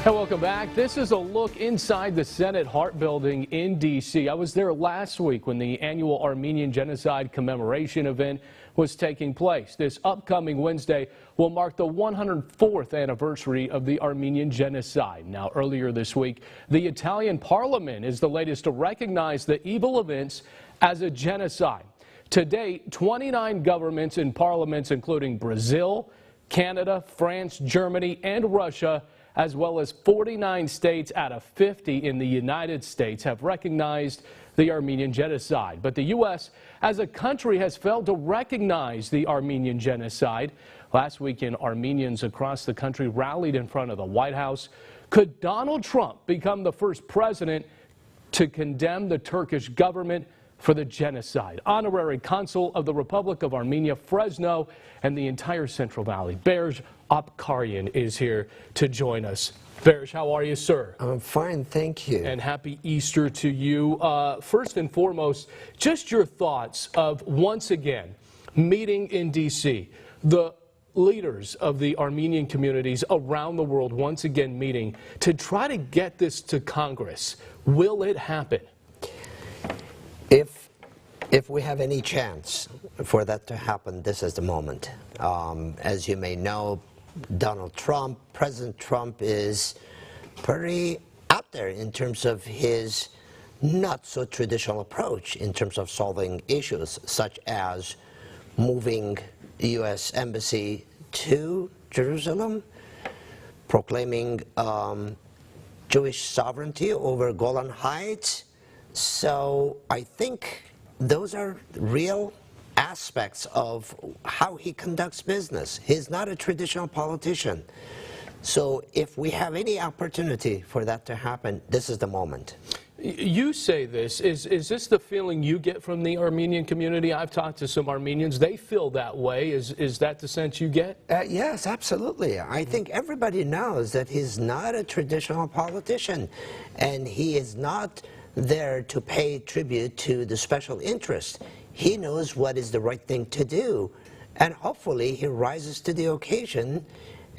And welcome back. This is a look inside the Senate Hart Building in D.C. I was there last week when the annual Armenian genocide commemoration event was taking place. This upcoming Wednesday will mark the 104th anniversary of the Armenian genocide. Now, earlier this week, the Italian parliament is the latest to recognize the evil events as a genocide. To date, 29 governments and parliaments, including Brazil, Canada, France, Germany, and Russia, as well as 49 states out of 50 in the United States, have recognized the Armenian genocide. But the U.S. as a country has failed to recognize the Armenian genocide. Last weekend, Armenians across the country rallied in front of the White House. Could Donald Trump become the first president to condemn the Turkish government for the genocide? Honorary Consul of the Republic of Armenia, Fresno, and the entire Central Valley, Berj Apkarian, is here to join us. Berj, how are you, sir? I'm fine, thank you. And happy Easter to you. First and foremost, just your thoughts of, once again, meeting in D.C., the leaders of the Armenian communities around the world once again meeting to try to get this to Congress. Will it happen? If we have any chance for that to happen, this is the moment. As you may know, President Trump is pretty out there in terms of his not so traditional approach in terms of solving issues, such as moving the U.S. Embassy to Jerusalem, proclaiming Jewish sovereignty over Golan Heights. So I think those are real aspects of how he conducts business. He's not a traditional politician. So if we have any opportunity for that to happen, this is the moment. You say this. Is this the feeling you get from the Armenian community? I've talked to some Armenians. They feel that way. Is that the sense you get? Yes, absolutely. I think everybody knows that he's not a traditional politician, and he is not there to pay tribute to the special interest. He knows what is the right thing to do, and hopefully he rises to the occasion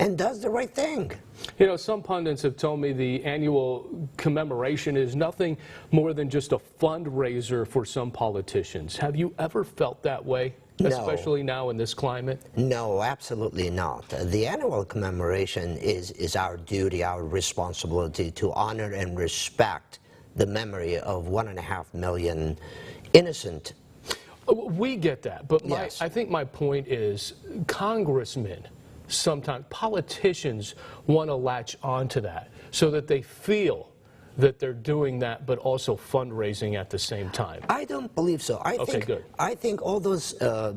and does the right thing. You know, some pundits have told me the annual commemoration is nothing more than just a fundraiser for some politicians. Have you ever felt that way, especially now in this climate? No, absolutely not. The annual commemoration is our duty, our responsibility to honor and respect the memory of 1.5 million innocent. We get that, but Yes. I think my point is congressmen, sometimes politicians want to latch onto that so that they feel that they're doing that, but also fundraising at the same time. I don't believe so. I think all those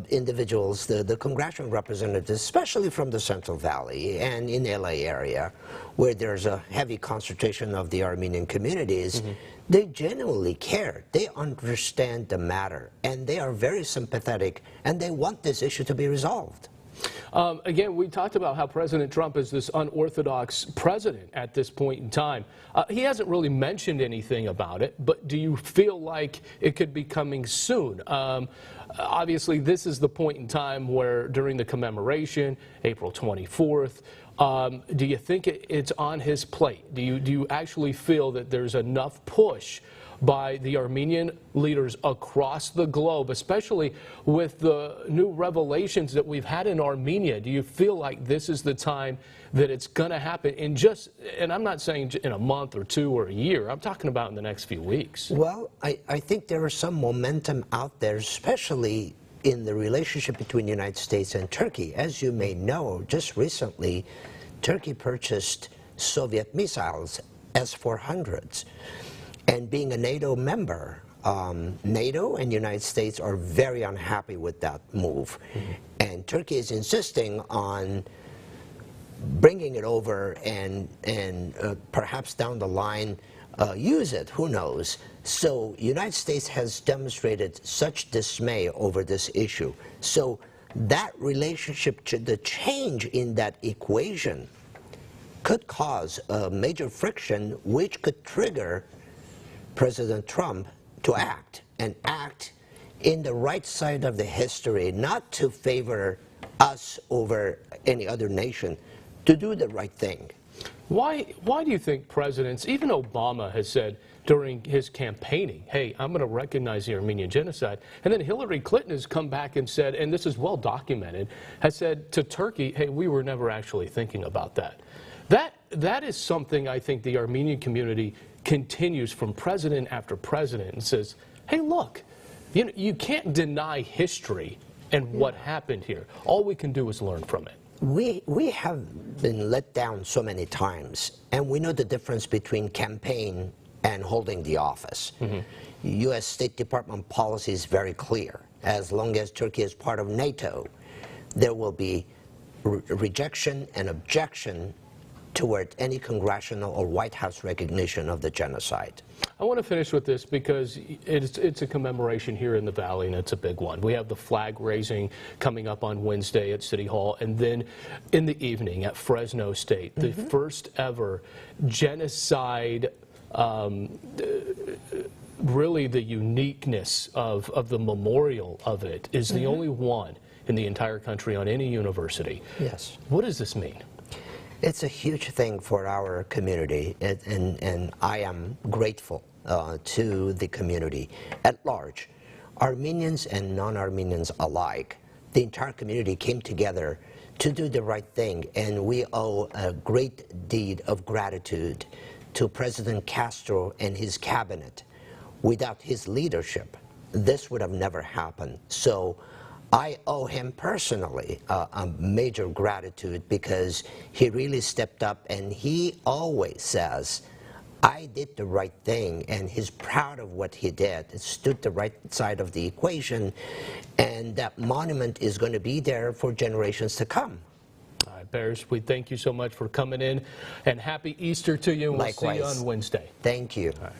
individuals, the congressional representatives, especially from the Central Valley and in the LA area, where there's a heavy concentration of the Armenian communities, they genuinely care. They understand the matter, and they are very sympathetic, and they want this issue to be resolved. Again, we talked about how President Trump is this unorthodox president at this point in time. He hasn't really mentioned anything about it, but do you feel like it could be coming soon? Obviously, this is the point in time where during the commemoration, April 24th, do you think it's on his plate? Do you actually feel that there's enough push by the Armenian leaders across the globe, especially with the new revelations that we've had in Armenia? Do you feel like this is the time that it's going to happen and I'm not saying in a month or two or a year, I'm talking about in the next few weeks? Well, I think there is some momentum out there, especially in the relationship between the United States and Turkey. As you may know, just recently, Turkey purchased Soviet missiles, S-400s. And being a NATO member, NATO and the United States are very unhappy with that move. And Turkey is insisting on bringing it over and perhaps down the line use it, who knows. So the United States has demonstrated such dismay over this issue. So that relationship, the change in that equation could cause a major friction, which could trigger President Trump to act, and act in the right side of the history, not to favor us over any other nation, to do the right thing. Why do you think presidents, even Obama has said during his campaigning, hey, I'm going to recognize the Armenian genocide, and then Hillary Clinton has come back and said, and this is well documented, has said to Turkey, hey, we were never actually thinking about that. That is something I think the Armenian community continues from president after president and says, hey, look, you can't deny history and what happened here. All we can do is learn from it. We have been let down so many times, and we know the difference between campaign and holding the office. U.S. State Department policy is very clear. As long as Turkey is part of NATO, there will be rejection and objection toward any congressional or White House recognition of the genocide. I want to finish with this because it's a commemoration here in the Valley, and it's a big one. We have the flag raising coming up on Wednesday at City Hall, and then in the evening at Fresno State, the first ever genocide, really the uniqueness of the memorial of it is the only one in the entire country on any university. Yes. What does this mean? It's a huge thing for our community, and I am grateful to the community at large. Armenians and non-Armenians alike, the entire community came together to do the right thing, and we owe a great deed of gratitude to President Castro and his cabinet. Without his leadership, this would have never happened. So I owe him personally a major gratitude because he really stepped up, and he always says, I did the right thing, and he's proud of what he did. It stood the right side of the equation, and that monument is going to be there for generations to come. All right, Bears, we thank you so much for coming in, and happy Easter to you, and we'll see you on Wednesday. Thank you. All right.